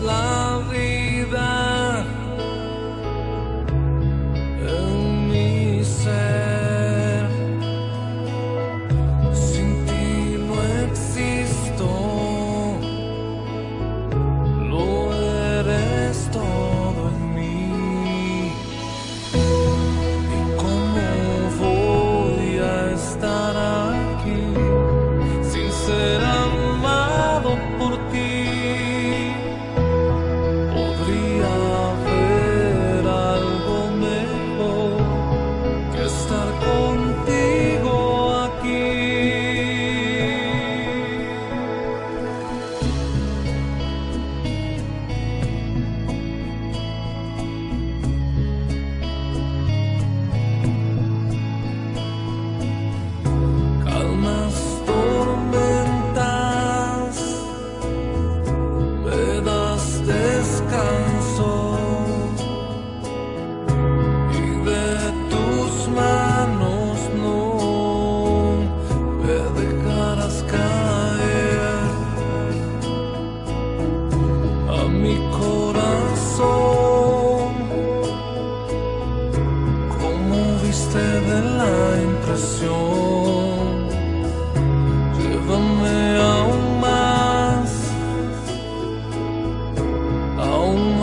la vida en mi ser. Sin ti no existo, lo eres todo en mí. ¿Y cómo voy a estar aquí sin ser amado por ti? Podría haber algo mejor que estar contigo aquí. Calmas, tormentas, me das descanso, y de tus manos no me dejarás caer. A mi corazón, como viste de la impresión, llévame aún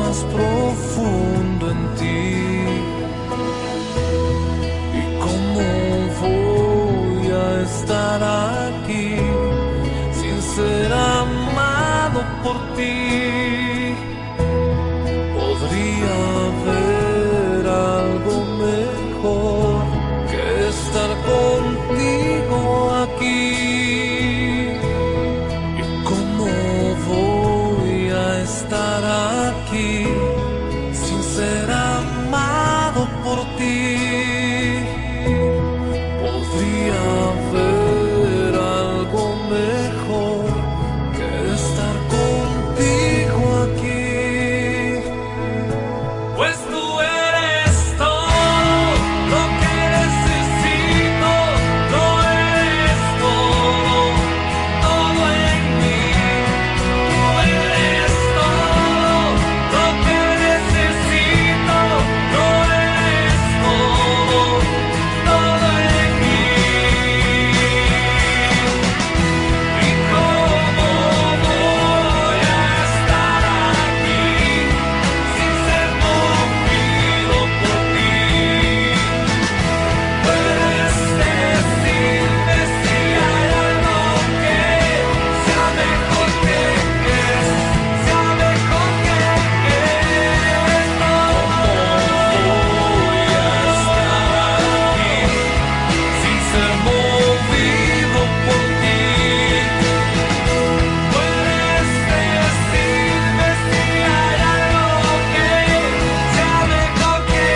más profundo en ti. ¿Y cómo voy a estar aquí sin ser amado por ti? Podría haber algo mejor que estar contigo aquí. ¿Y cómo voy a estar aquí sin ser amado por ti? Podría haber algo mejor que estar contigo aquí. Pues tú eres todo lo que necesito, lo eres todo, todo en mí. Tú eres todo lo que necesito, lo eres todo, todo en mí. ¿Y cómo voy a estar aquí sin ser movido por ti? Puedes decirme si hay algo que sea mejor que sea mejor que esto. Voy a estar aquí sin ser movido por ti. Puedes decirme si hay algo que sea mejor que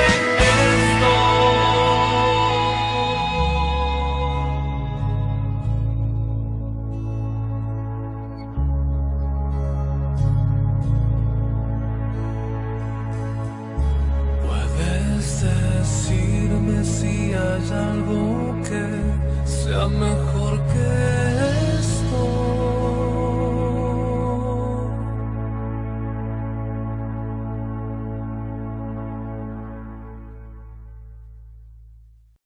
esto. Puedes decirme si hay algo que sea mejor